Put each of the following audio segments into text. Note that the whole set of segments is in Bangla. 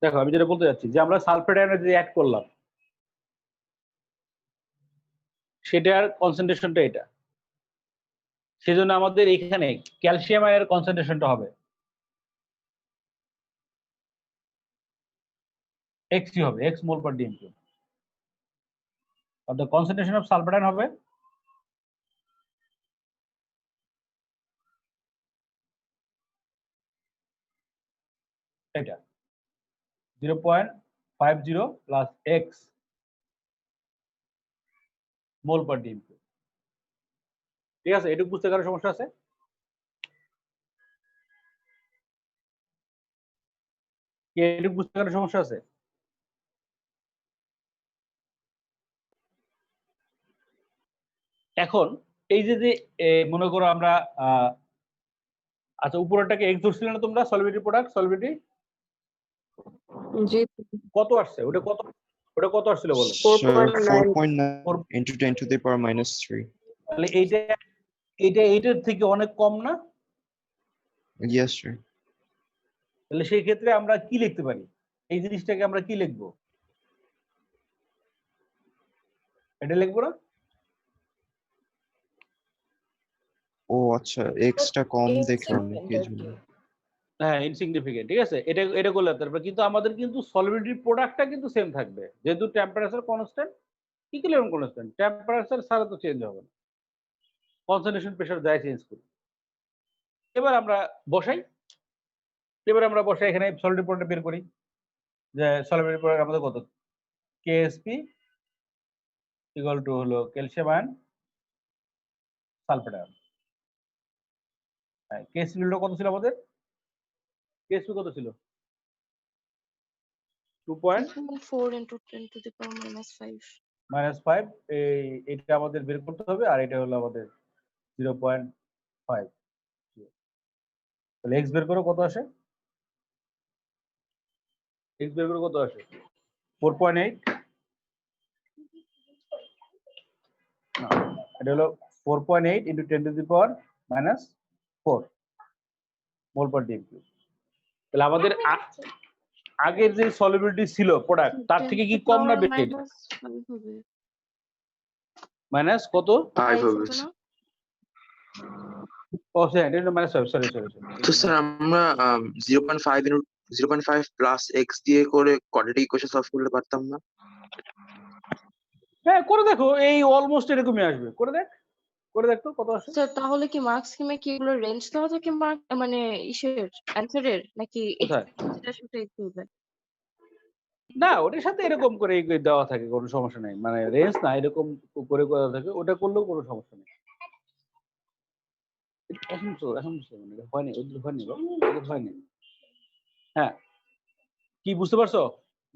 দেখো আমি যেটা বলতে যাচ্ছি যে আমরা সালফেট আয়ন যে অ্যাড করলাম সেটার কনসেন্ট্রেশনটা এটা, সেজন্য আমাদের এখানে ক্যালসিয়াম আয়নের কনসেন্ট্রেশনটা হবে xc হবে x মোল পার ডিএম কিউব, অর্থাৎ কনসেন্ট্রেশন অফ সালফেট আয়ন হবে এটা 0.50 প্লাস x মোল পার ডিএম কিউব। ঠিক আছে, এটুকু বুঝতে কারো সমস্যা আছে? এটুকু বুঝতে কারো সমস্যা আছে? এখন এই যে যে মনে করো আমরা আচ্ছা উপরেরটাকে এক্স ধরছিলে না তোমরা, সলিবিলিটি প্রোডাক্ট সলিবিলিটি জি কত আসছে? ওটা কত আসছিল বলো? 4.9 into 10 to the power minus 3. তাহলে এইটা এইটার থেকে অনেক কম না? Yes, sir. তাহলে সেই ক্ষেত্রে আমরা কি লিখতে পারি? এই জিনিসটাকে আমরা কি লিখবো? এটা লিখবো না? ও আচ্ছা, এক্সটা কম দেখলাম এই জন্য। হ্যাঁ ইনসিগনিফিকেন্ট, ঠিক আছে, এটা করলে তারপর কিন্তু আমাদের কিন্তু সলিবিলিটি প্রোডাক্টটা কিন্তু সেম থাকবে, যেহেতু temperature constant, equilibrium constant, temperature ছাড়া তো চেঞ্জ হবে না, কনসেন্ট্রেশন প্রেসার যাই চেঞ্জ করি। এবার আমরা বসাই এখানে সলিবিলিটি প্রোডাক্ট বের করি, যে সলিবিলিটি প্রোডাক্ট আমাদের কত, কেএসপি ইকুয়াল টু হলো ক্যালসিয়াম আয়ন সালফেট আয়ন। হ্যাঁ কেএসপি কত ছিল আমাদের? কেএসপি কত ছিল? 2.4 into 10 to the power minus 5 -5, এইটা আমাদের বের করতে হবে, আর এটা হলো আমাদের 0.5। তাহলে এক্স বের করো কত আসে? এক্স বের করো কত আসে? 4.8, এটা হলো 4.8 into 10 to the power minus 4 mole per dm cube. তাহলে আমাদের আগের যে সলিবিলিটি ছিল প্রোডাক্ট তার থেকে কি কম না বেশি? মাইনাস কত? 5 হবে। ও হ্যাঁ এটা -5, সরি। তো স্যার আমরা 0.5 প্লাস x দিয়ে করে কোয়াড্রেটিক ইকুয়েশন সলভ করতে পারতাম না? হ্যাঁ করে দেখো, এই অলমোস্ট এরকমই আসবে, করে দেখ তো কত আসে। স্যার তাহলে কি মার্কস স্কিমে কি এগুলো রেঞ্জ দেওয়া থাকে মার্ক মানে ইসের অ্যানসারের নাকি কোথায়? যেটা সেটা একটু হবে? না ওটার সাথে এরকম করে দেওয়া থাকে, কোনো সমস্যা নেই, মানে রেঞ্জ না এরকম করে দেওয়া থাকে, ওটা করলেও কোনো সমস্যা নেই। হয়নি। হ্যাঁ কি বুঝতে পারছো?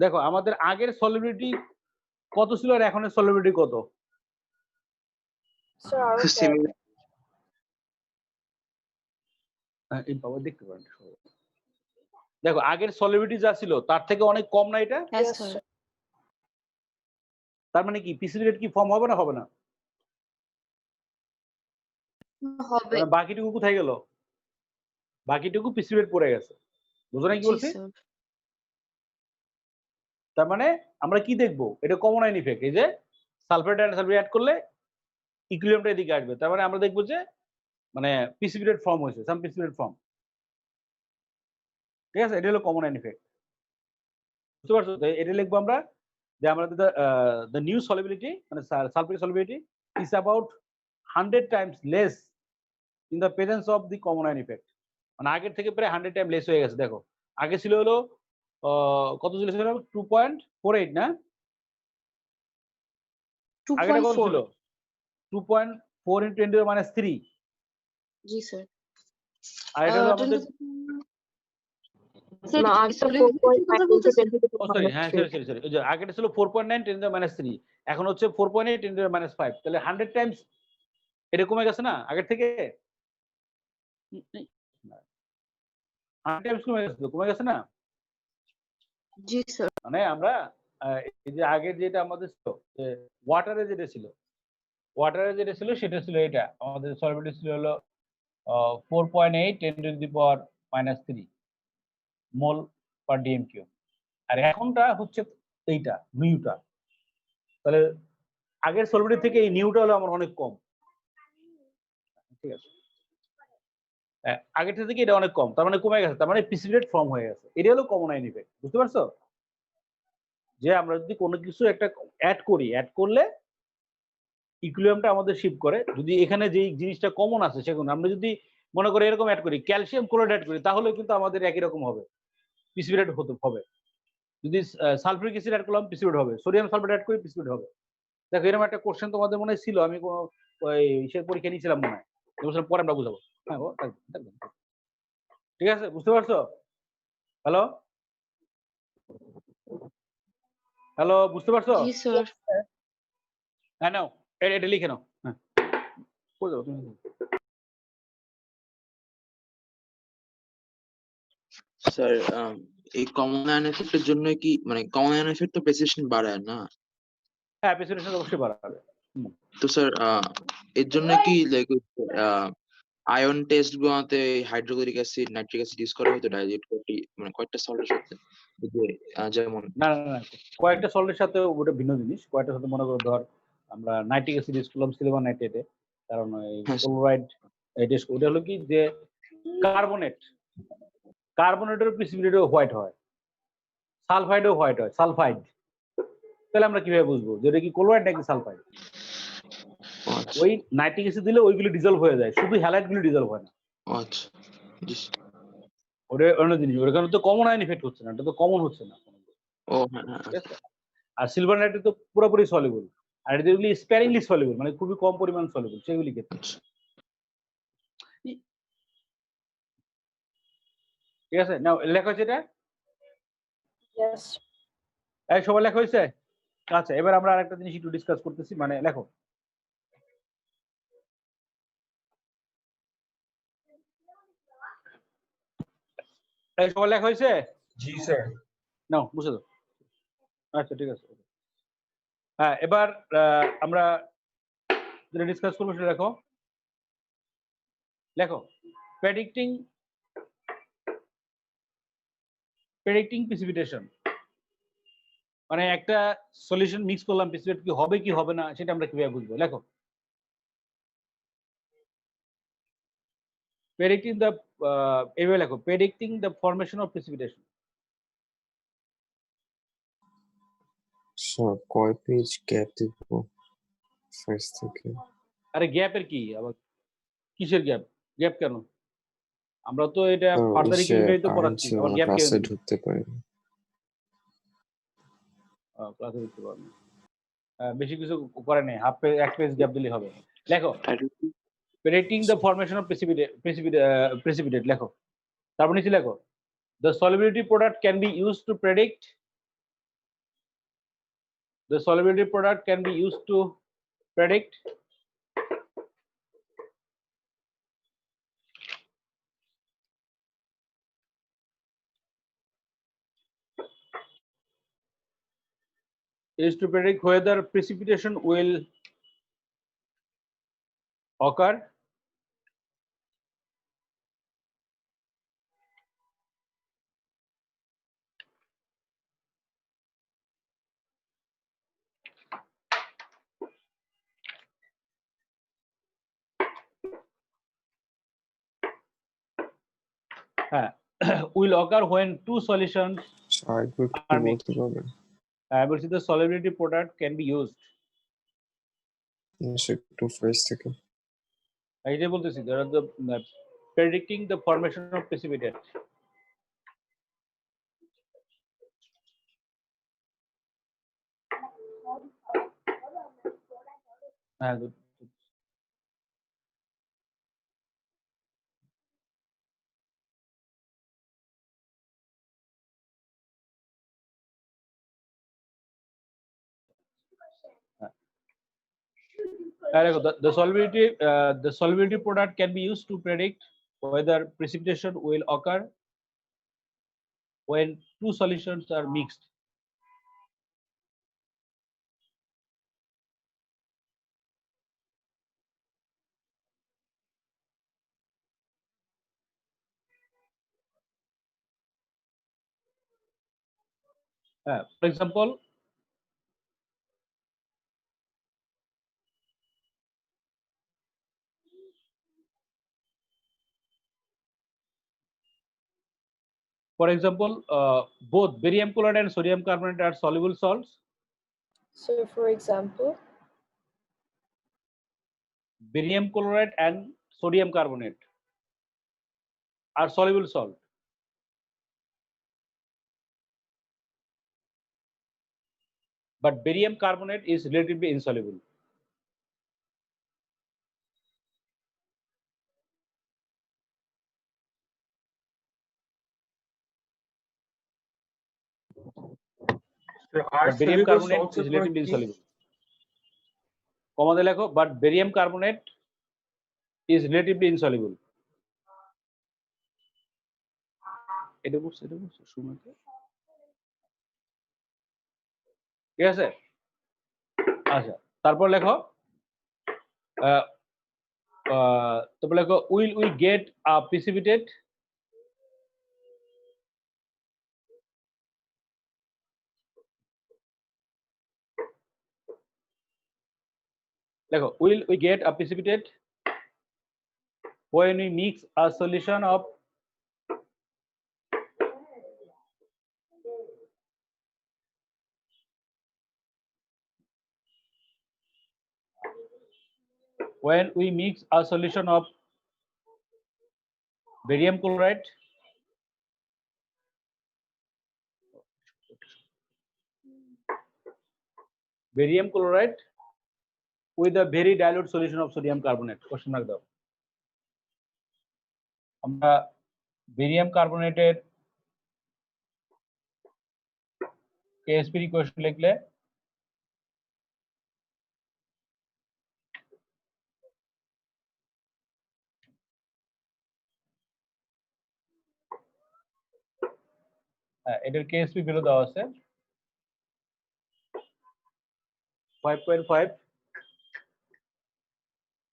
দেখো আমাদের আগের সলিবিলিটি কত ছিল আর এখনের সলিবিলিটি কত? এই বাবা দেখতে পারেন, দেখো আগের সলিবিলিটি যা ছিল তার থেকে অনেক কম না এটা? হ্যাঁ স্যার। তার মানে কি পিসিবি কি ফর্ম হবে না? হবে না, হবে। বাকিটুকু কোথায় গেল? বাকিটুকু পিসিবি পড়ে গেছে, বুঝো না কি জি বলছি? স্যার। তার মানে আমরা কি দেখবো? এটা কমন আয়ন ইফেক্ট, এই যে সালফেট আর সালফেট অ্যাড করলে ইকুইলিব্রিয়ামটা এদিকে আসবে, তার মানে আমরা দেখবো যে মানে প্রিসিপিটেট ফর্ম হয়েছে, সাম প্রিসিপিটেট ফর্ম। ঠিক আছে, এটা হলো কমন আয়ন ইফেক্ট, বুঝতে পারছো? তো এটা লিখবো আমরা যে আমাদের the new solubility মানে sulphate solubility is about 100 times less in the presence of the common ion effect, মানে আগের থেকে প্রায় 100 টাইম লেস হয়ে গেছে। দেখো আগে ছিল হলো কত ছিল? 2.48 না? আগেটা কত ছিল? 2.4 into 10 to the minus 3। জি স্যার। আর এটা হলো আমাদের না আগে 4.5 into 10 to the power sorry, minus হ্যাঁ 3 সরি ওই যে আগেটা ছিল 4.9 10 to the minus 3, এখন হচ্ছে 4.8 10 to the minus 5, তাহলে 100 টাইমস এটা কমে গেছে না আগের থেকে? 100 টাইমস কমে গেছে না? জি স্যার। মানে আমরা এই যে আগের যেটা আমাদের ছিল যে ওয়াটারে যেটা ছিল সেটা ছিল এটা আমাদের সলিবিলিটি ছিল হলো 4.8 10 to the power minus 3 mole per dm cube. আর এখনটা হচ্ছে এইটা নিউটা। তাহলে আগের সলিবিলিটি থেকে এই নিউটা হলো আমার অনেক কম। ঠিক আছে, আগের থেকে এটা অনেক কম, তার মানে কমে গেছে, তার মানে প্রিসিপিটেট ফর্ম হয়ে গেছে। এটা হলো কমন আয়ন ইফেক্ট। বুঝতে পারছো? যে আমরা যদি কোনো কিছু একটা অ্যাড করি, অ্যাড করলে ইকুইলিব্রিয়ামটা আমাদের শিফট করে। যদি এখানে যে জিনিসটা কমন আছে সেগুলো আমরা যদি মনে করি এরকম অ্যাড করি, ক্যালসিয়াম ক্লোরাইড অ্যাড করি, তাহলে কিন্তু আমাদের একই রকম হবে, প্রিসিপিটেট হবে। যদি সালফিউরিক অ্যাসিড অ্যাড করলাম, প্রিসিপিটেট হবে। সোডিয়াম সালফেট অ্যাড করি, প্রিসিপিটেট হবে। দেখো এরকম একটা কোশ্চেন তোমাদের মনে হয় ছিল, আমি কোনো ওই ইসের পরীক্ষা নিয়েছিলাম মনে হয়, পরে আমরা বুঝাবো। হ্যাঁ, ঠিক আছে, বুঝতে পারছো? হ্যালো হ্যালো, বুঝতে পারছো? জি স্যার। হ্যাঁ, নাও এটা লিখে নাও। হ্যাঁ, করে দাও তুমি। স্যার এই কমন আয়ন এফেক্টের জন্য কি মানে কমন আয়ন এফেক্ট তো প্রেসিশন বাড়ায় না? হ্যাঁ, প্রেসিপিটেশন অবশ্যই বাড়াবে। তো স্যার এর জন্য কি লাইক আয়ন টেস্ট গুলোতে hydrochloric acid, nitric acid use করা হতো ডাইলিউট করতে, মানে কয়েকটা সল্টের সাথে, যেমন না না না, কয়েকটা সল্টের সাথে ওটা ভিন্ন জিনিস। কয়েকটার সাথে মনে করো ধর আমরা নাইট্রিক অ্যাসিড ইউজ করলাম সিলিকন নাইট্রেটে, কারণ এই হ্যাঁ ক্লোরাইড ওটা হলো কি যে কার্বনেটের প্রিসিপিটেটও হোয়াইট হয়, সালফাইডও হোয়াইট হয়, সালফাইড। তাহলে আমরা কিভাবে বুঝবো যে এটা কি ক্লোরাইড নাকি সালফাইড? আচ্ছা ওই নাইট্রিক অ্যাসিড দিলে ওইগুলো ডিজলভ হয়ে যায়, শুধু হ্যালাইড গুলো ডিজলভ হয় না। আচ্ছা জি ওটা অন্য জিনিস, ওর কারণে তো কমন আয়ন ইফেক্ট হচ্ছে না, এটা তো কমন হচ্ছে না। ও হ্যাঁ হ্যাঁ ঠিক আছে, আর সিলভার নাইট্রেট তো পুরোপুরি সলিবল, আর যেগুলি স্প্যারিংলি সলিবল মানে খুবই কম পরিমাণ সলিবল সেগুলি ক্ষেত্রে। আচ্ছা ঠিক আছে, নাও লেখা হয়েছে এটা? ইয়েস। এই সবাই লেখা হয়েছে? আচ্ছা, এবার আমরা আরেকটা জিনিস একটু ডিসকাস করতেছি, মানে লেখো। এই সবাই লেখা হয়েছে? জি স্যার। নাও বুঝে দাও। আচ্ছা ঠিক আছে। হ্যাঁ, এবার আমরা যেটা ডিসকাস করবো সেটা লেখো। লেখো প্রেডিক্টিং প্রেসিপিটেশন, মানে একটা সলিউশন মিক্স করলাম, প্রেসিপিটেট কি হবে কি হবে না সেটা আমরা কিভাবে বুঝবো? লেখো predicting the এইভাবে লেখো, predicting the formation of precipitation. Sir কয় পেজ গ্যাপ দিব ফার্স্ট থেকে? আরে গ্যাপের কি আবার, কিসের গ্যাপ? গ্যাপ কেন? আমরা তো এটা স্যার ফার্দার এসে ইকুইলিব্রিয়ামই তো কারেন্ট পড়াচ্ছি, ছিল আবার না, গ্যাপ কেন? ক্লাসে ঢুকতে পারিনি। ক্লাসে দিতে পারবেন, বেশি কিছু করে নেই, হাফ পেজ এক পেজ গ্যাপ দিলেই হবে। লেখো predicting the formation of precipitate লেখো, তারপর নিচে লেখো the solubility product can be used to predict whether precipitation will occur will occur when two solutions আরেকবার একটু are mixed. বলতে পারবেন? বলছি the solubility product can be used, একটু ফার্স্ট থেকে। এই যে বলতেছি there are the predicting the formation of precipitate. হ্যাঁ, the solubility product can be used to predict whether precipitation will occur when two solutions are mixed. For example, both barium chloride and sodium carbonate are soluble salts. So, for example, Barium chloride and sodium carbonate are soluble salt. But barium carbonate is relatively insoluble. R But barium soluble carbonate salts is এর পরে relatively কি? insoluble. কমাতে লেখো, but barium carbonate is relatively insoluble. এটা বুঝছো শুনতে ঠিক আছে। আচ্ছা, তারপর লেখো তারপর লেখো will we get a precipitate লেখো will we get a precipitate when we mix a solution of barium chloride with a very dilute solution of sodium carbonate. Question mark দাও। আমরা বেরিয়াম কার্বনেটের KSP ইকুয়েশন লিখলে এটার KSP ভ্যালু দেওয়া আছে 5.5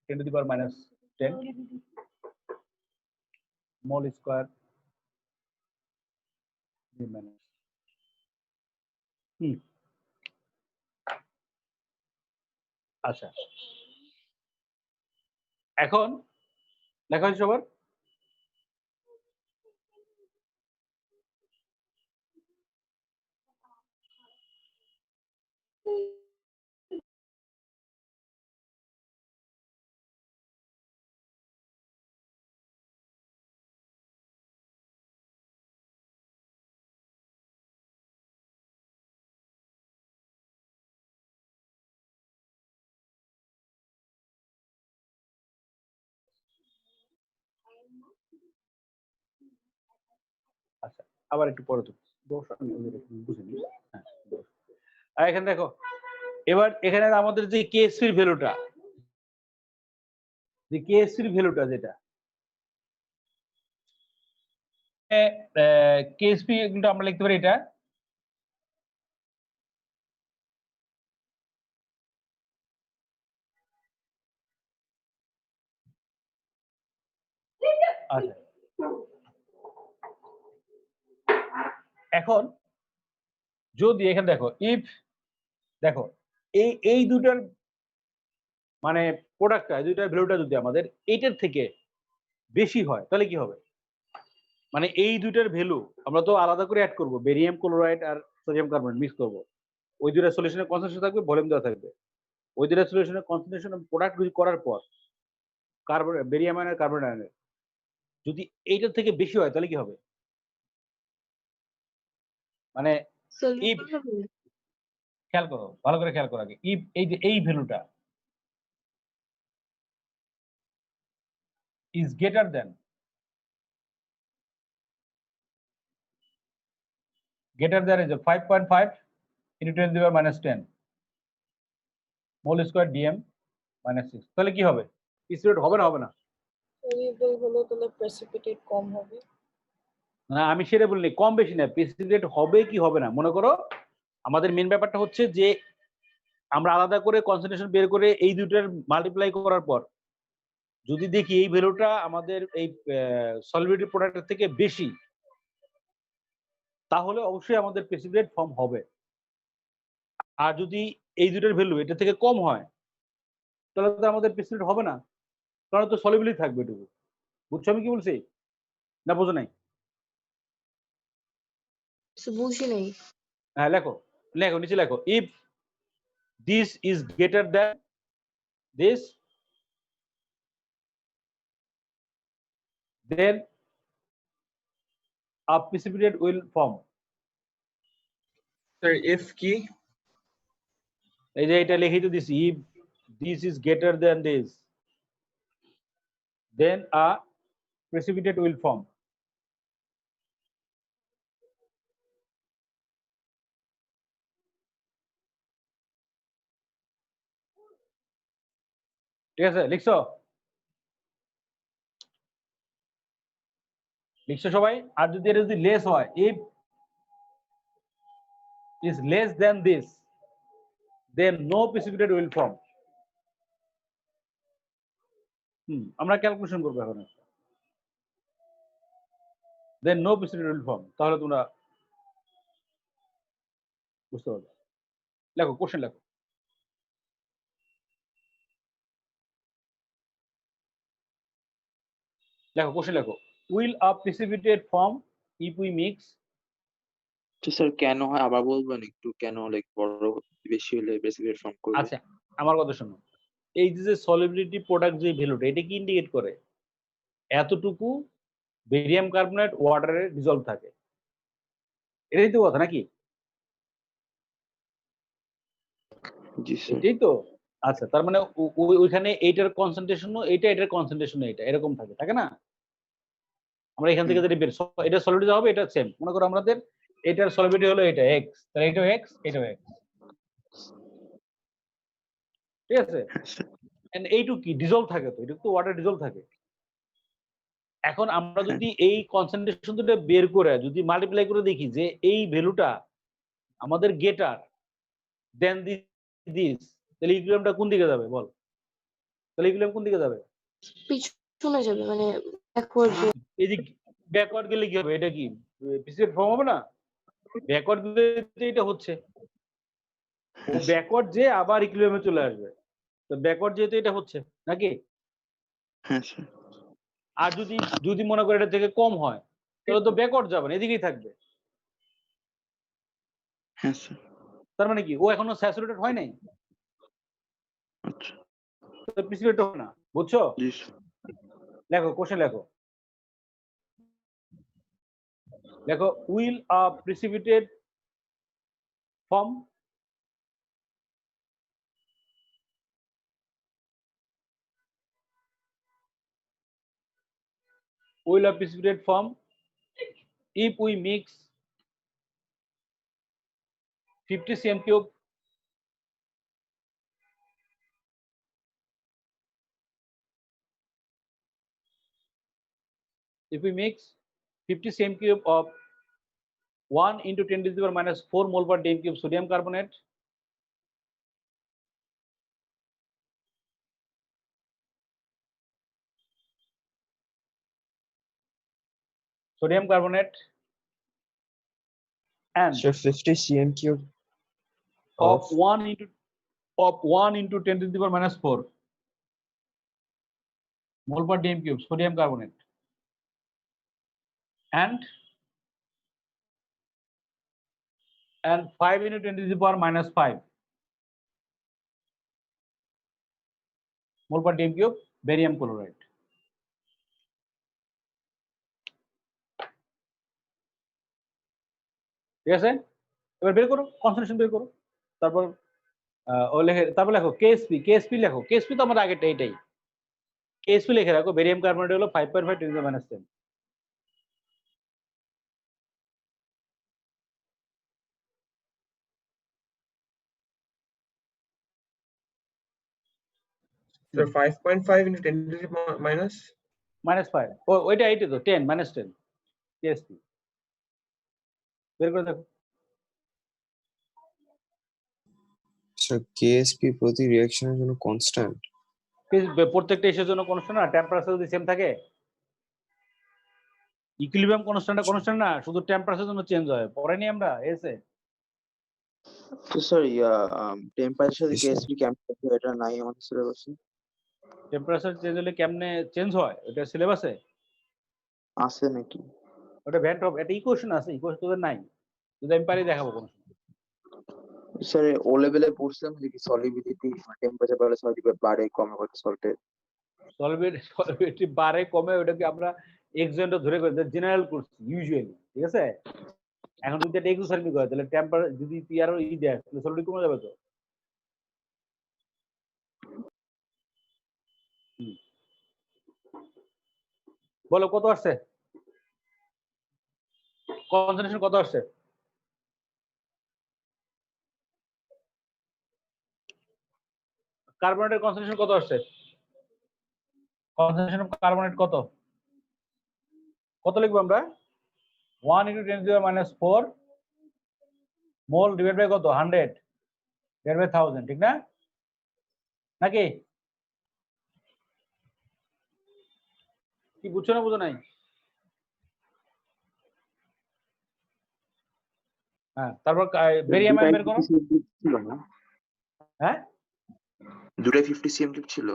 10 to the power minus 10 mole square minus আচ্ছা, এখন লেখা হচ্ছে সবার আচ্ছা, আবার একটু পরে বুঝিনি। আর এখানে দেখো, এবার এখানে আমাদের যে কেএসপির ভ্যালুটা যেটা কেএসপি কিন্তু আমরা লিখতে পারি এটা আচ্ছা। এখন যদি এখানে দেখো দেখো এই দুটার মানে প্রোডাক্টটা দুইটার ভ্যালুটা যদি আমাদের এইটার থেকে বেশি হয় তাহলে কি হবে? মানে এই দুইটার ভ্যালু আমরা তো আলাদা করে অ্যাড করব, বেরিয়াম ক্লোরাইড আর সোডিয়াম কার্বনেট মিক্স করব। ওই দুইটা সলিউশনের কনসেন্ট্রেশন থাকবে, ভলিউম দেওয়া থাকবে। ওই দুইটা সলিউশনের কনসেন্ট্রেশন প্রোডাক্ট করার পর বেরিয়াম আয়ন আর কার্বন আয়নের যদি এইটার থেকে বেশি হয় তাহলে কি হবে? মানে খেয়াল করো, ভালো করে খেয়াল করো আগে। এই যে এই ভ্যালুটা is greater than 5.5 into 10 to the power minus 10 mole square dm minus 6 তাহলে কি হবে? প্রেসিপিটেট হবে না? সলিউবল হলো তাহলে প্রেসিপিটেট কম হবে। না, আমি সেটা বলিনি, কম বেশি না, প্রেসিপিটেট হবে কি হবে না। মনে করো আমাদের মেন ব্যাপারটা হচ্ছে যে আমরা আলাদা করে কনসেন্ট্রেশন বের করে এই দুইটার মাল্টিপ্লাই করার পর যদি দেখি এই ভ্যালুটা আমাদের এই সলিবিলিটি প্রোডাক্টের থেকে বেশি, তাহলে অবশ্যই আমাদের প্রেসিপিটেট ফর্ম হবে। আর যদি এই দুটোর ভ্যালু এটা থেকে কম হয় তাহলে তো আমাদের প্রেসিপিটেট হবে না, কারণ তো সলিবিলিটি থাকবে এটুকু। বুঝছো আমি কি বলছি না বোঝো নাই? বুঝি নাই। হ্যাঁ লেখো, লেখো নিচে লেখো, if this is greater than this then a precipitate will form. Sir F কি? এই যে এটা লিখে তো দিছি, if this is greater than this then a precipitate will form. ঠিক আছে, লিখছো? লিখছো সবাই? আর যদি এটা যদি লেস হয়, if is less than this then no precipitate will form. আমরা ক্যালকুলেশন করবো এখন। then no precipitate will form, তাহলে তোমরা বুঝতে পারবে। লেখো, কোশ্চেন লেখো। লেখো, কোশ্চেন লেখো। will a precipitate form if we mix? তো স্যার কেন হয় আবার বলবেন একটু, কেন লাইক বড় বেশি হলে প্রেসিপিটেট ফর্ম করবে? আচ্ছা, আমার কথা শোনো। এই যে সলিবিলিটি প্রোডাক্ট যে ভ্যালুটা, এটা কি ইন্ডিকেট করে? এতটুকু বেরিয়াম কার্বনেট ওয়াটারে ডিজলভ থাকে, এটাই তো কথা নাকি? জি স্যার। এটাই তো। আচ্ছা, তার মানে ওইখানে এইটার কনসেন্ট্রেশনও এইটা, এটার কনসেন্ট্রেশনও এইটা, এরকম থাকে না? আমরা এখান থেকে যদি এটা সলিবিলিটি হবে, এটা সেম। মনে করো আমাদের এটার সলিবিলিটি হলো এটা x, তাহলে এটাও x, এটাও x। ঠিক আছে? এন্ড এইটুকু কি ডিজলভ থাকে, তো এটা তো ওয়াটার ডিজলভ থাকে। এখন আমরা যদি এই কনসেন্ট্রেশন দুটো বের করে যদি মাল্টিপ্লাই করে দেখি যে এই ভ্যালুটা আমাদের গেটার দেন দিস, তাহলে ইকুইলিব্রিয়ামটা কোন দিকে যাবে বল? তাহলে ইকুইলিব্রিয়াম কোন দিকে যাবে? পিছনে যাবে, মানে ব্যাকওয়ার্ড। এই যে ব্যাকওয়ার্ড গেলে কি হবে? এটা কি প্রেসিপিটেট ফর্ম হবে না? ব্যাকওয়ার্ড গেলে এটা হচ্ছে, ও ব্যাকওয়ার্ড যে আবার ইকুইলিব্রিয়ামে চলে আসবে। তো ব্যাকওয়ার্ড যেহেতু এটা হচ্ছে নাকি? হ্যাঁ স্যার। আর যদি মনে করে এটা থেকে কম হয় তাহলে তো ব্যাকওয়ার্ড যাবে না, এদিকেই থাকবে। হ্যাঁ স্যার। তার মানে কি ও এখনো স্যাচুরেটেড হয় নাই, আচ্ছা। প্রেসিপিটেট হবে না। বুঝছো? জি স্যার। লেখো, কোশ্চেন লেখো। লেখো, will a precipitate form? Will a precipitate form if we mix 50 cm cube if we mix 50 cm cube of 1 into 10 to the power minus 4 mole per dm cube sodium carbonate and So 50 cm cube of 1 into 10 to the power minus 4 mole per dm cube sodium carbonate and 5 into 10 to the power minus 5 mole per dm cube barium chloride. ঠিক আছে, এবার বের করো, কনসেন্ট্রেশন বের করো। তারপর তারপর লেখো কেএসপি লেখো। কেএসপি তো আমার আগেটা এটাই। কেএসপি লিখে রাখো, বেরিয়াম কার্বনেট হলো 5.5 10 to the minus 10। Sir 5.5 into 10 to the -5 ওইটা এইটা তো 10 -10 কেএসপি বের করে দেখো। So KSP প্রতি রিঅ্যাকশনের জন্য কনস্ট্যান্ট। প্রত্যেকটা ইস্যুর জন্য কনস্ট্যান্ট না, টেম্পারেচার যদি সেম থাকে ইকুইলিব্রিয়াম কনস্ট্যান্ট না, শুধু টেম্পারেচারের জন্য চেঞ্জ হয়, পড়াইনি আমরা এসে। তো স্যার টেম্পারেচার সাথে Yes, sir. কেএসপি কেমন এটা নাই আমাদের সিলেবাসে? টেম্পারেচার চেঞ্জ হলে কেমনে চেঞ্জ হয় ওটা সিলেবাসে? আছে নাকি? ওটা ভ্যান টপ, এটা ইকুয়েশন আছে, ইকুয়েশন তোদের নাই, যদি আমি পারি দেখাবো কোনো সময়। স্যার ও লেভেলে পড়ছিলাম যে কি সলিবিলিটি টেম্পারেচার বাড়লে সলিড বাড়ে কমে কত সল্টের। সলিবিলিটি বাড়ে কমে, ওটাকে আমরা এক্সেন্ট ধরে করে জেনারেল করছি ইউজুয়ালি, ঠিক আছে। এখন যদি এটা এক্সোসার্মি করে তাহলে টেম্পারেচার যদি তুই আরো দেয় তাহলে সলিড কমে যাবে তো। বলো কত আসছে, কনসেন্ট্রেশন কত আসছে? কার্বনেটের কনসেন্ট্রেশন কত আসছে? কনসেন্ট্রেশন অফ কার্বনেট কত কত লিখবো আমরা? 1 × 10⁻⁴ মোল ডিভাইড বাই কত 100 ডিভাইড বাই 1000, ঠিক না নাকি? কি বুঝছো না বুঝো নাই? হ্যাঁ, তারপর বেরিয়াম বের করো। ছিল না, হ্যাঁ দুটাই 50 সিএম কিউব ছিল।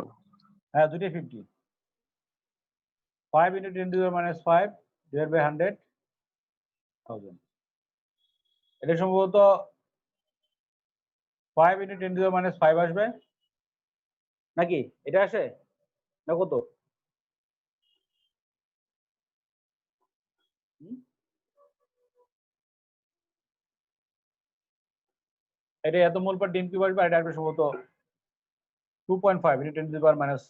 হ্যাঁ, দুটোই 50। 5 × 10⁻⁵ ডিভাইড বাই 100,000। এটা সম্ভবত 5 × 10⁻⁵ আসবে নাকি? এটা আসে না কত? এটা এত মোল পার ডিম কিউব আসবে, এটা আসবে সম্ভবত 2.5 × 10⁻⁻5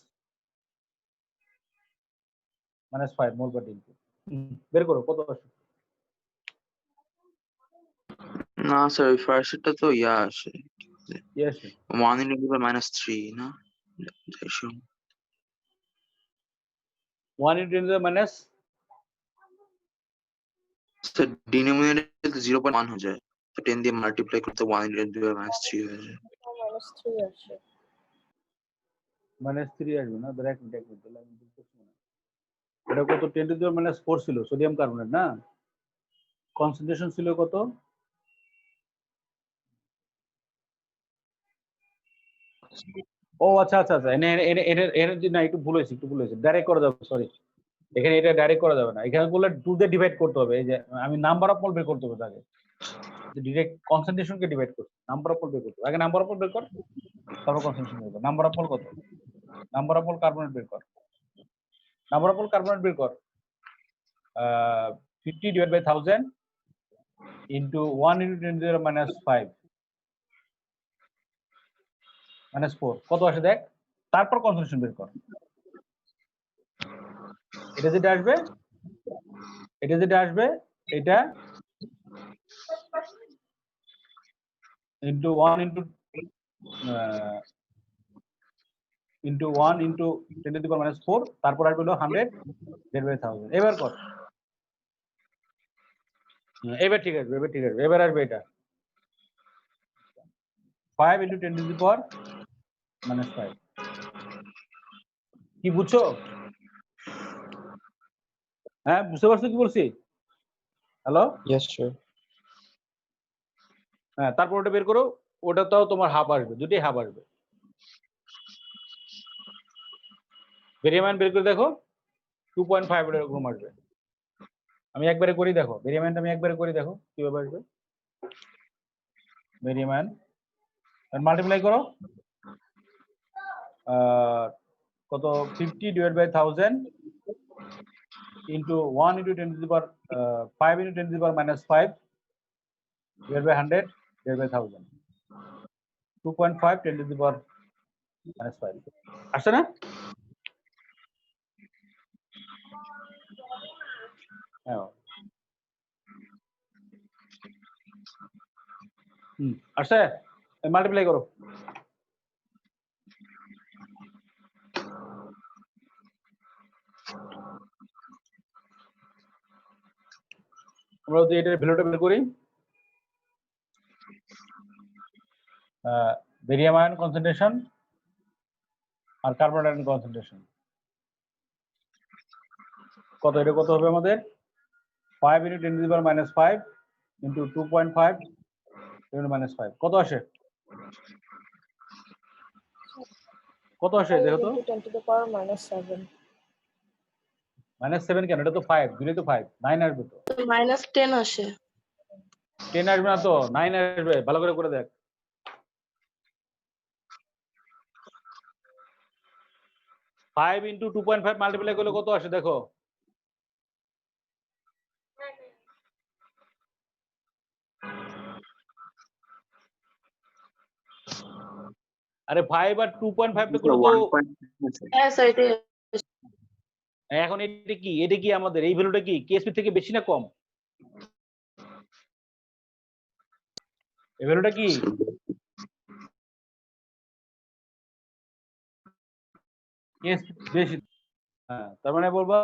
মোল পার ডিম কিউব। বের করো কত আসে। না স্যার ওই ফার্স্টটা তো আসে কি আসে? 1 × 10⁻³ না? 1 × 10⁻⁻? স্যার ডিনোমিনেটর 0.1 হয়ে যায়, তো 10 দিয়ে মাল্টিপ্লাই করতে 1 × 10⁻³ হয়ে যায়। -3 আসে। -3 আসবে না? এক মিনিট তাহলে আমি বুঝতেছি না। এটা কত? 10⁻⁴ ছিল সোডিয়াম কার্বনেট না? কনসেন্ট্রেশন ছিল কত? ও আচ্ছা আচ্ছা আচ্ছা, এনার্জি না, একটু ভুল হয়েছে ডাইরেক্ট করা যাবে, সরি। এখানে এটা ডাইরেক্ট করা যাবে না, এখানে বললে 2 দিয়ে ডিভাইড করতে হবে। এই যে আমি নাম্বার অফ মোল বের করতে হবে আগে, ডিরেক্ট কনসেন্ট্রেশনকে ডিভাইড করতে নাম্বার অফ মোল বের করতে হবে। আগে নাম্বার অফ মোল বের কর, তারপর কনসেন্ট্রেশন বের কর। নাম্বার অফ মোল কত? নাম্বার অফ মোল কার্বনেট বের কর, নাম্বার অফ মোল কার্বনেট বের কর। 50 ডিভাইড বাই 1000 ইনটু 1 × 10⁻⁵ -4 কত আসে দেখ, তারপর কনসেন্ট্রেশন বের কর। এটা যেটা আসবে এটা ইনটু 1 × 10⁻⁴, তারপর আসবে হলো 100 ডিভাইড বাই 1000। এবার কর, এবার ঠিক আসবে, এবার আসবে এটা 5 × 10⁻⁵। কি বুঝছো? হ্যাঁ, বুঝতে পারছো কি বলছি? Hello, Yes, sir. হ্যাঁ, তারপর ওটা বের করো, ওটাতেও তোমার হাফ আসবে, দুটোই হাফ আসবে। বেরিয়াম বের করে দেখো, 2.5 এরকম আসবে। আমি একবারে করি দেখো, বেরিয়ামটা আমি একবারে করি দেখো কিভাবে আসবে। বেরিয়াম মাল্টিপ্লাই করো, কত? 50 divide by 1000 into 1 × 10⁻⁵ divide by 100 divide by 1000, 2.5 10⁻⁵। আসছে না? হ্যাঁ, আসছে, মাল্টিপ্লাই করো। আমরা যদি এটার ভ্যালুটা বের করি, বেরিয়াম আয়ন কনসেন্ট্রেশন আর কার্বন আয়ন কনসেন্ট্রেশন কত, এটা কত হবে আমাদের? 5 into 10 to the power minus 5 into 2.5 10 to the minus 5 কত আসে কত আসে 5 দেখো তো into 10 to the power minus 7. minus 7 কেন এটা তো 5 দুটোই তো 5 9 আসবে তো -10 আসে 10 আসবে না তো 9 আসবে ভালো করে দেখ 5 into 2.5 মাল্টিপ্লাই করলে কত আসে দেখো আরে 5 আর 2.5 টা করলে তো 1.5 হ্যাঁ স্যার এটা এখন এটা কি আমাদের এই ভ্যালুটা কি কেএসপি থেকে বেশি না কম এই ভ্যালুটা কি কেএসপি বেশি হ্যাঁ তার মানে বলবা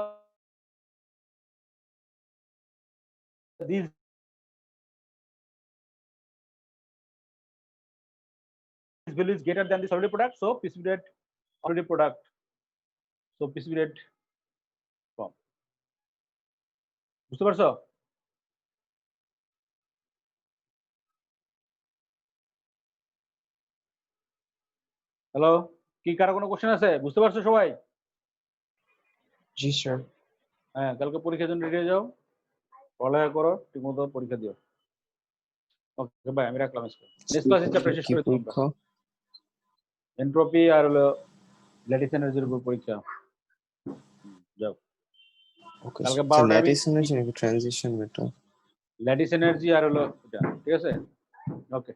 this value is greater than the solid product so PCB rate already product so PCB rate কম বুঝতে পারছো হ্যালো কি কারো কোনো কোশ্চেন আছে বুঝতে পারছো সবাই জি স্যার হ্যাঁ কালকে পরীক্ষার জন্য রেডি হয়ে যাও পড়ালেখা করো ঠিকমতো পরীক্ষা দিও ওকে বাই আমি রাখলাম আজকে নেক্সট ক্লাস চ্যাপ্টার শেষ কি করে তোমরা পরীক্ষা এন্ট্রপি আর হলো ল্যাটিস এনার্জির উপর পরীক্ষা যাও ওকে কালকে স্যার 12টা ল্যাটিস এনার্জি নাকি ট্রানজিশন মেটার ল্যাটিস এনার্জি আর হলো এটা ঠিক আছে ওকে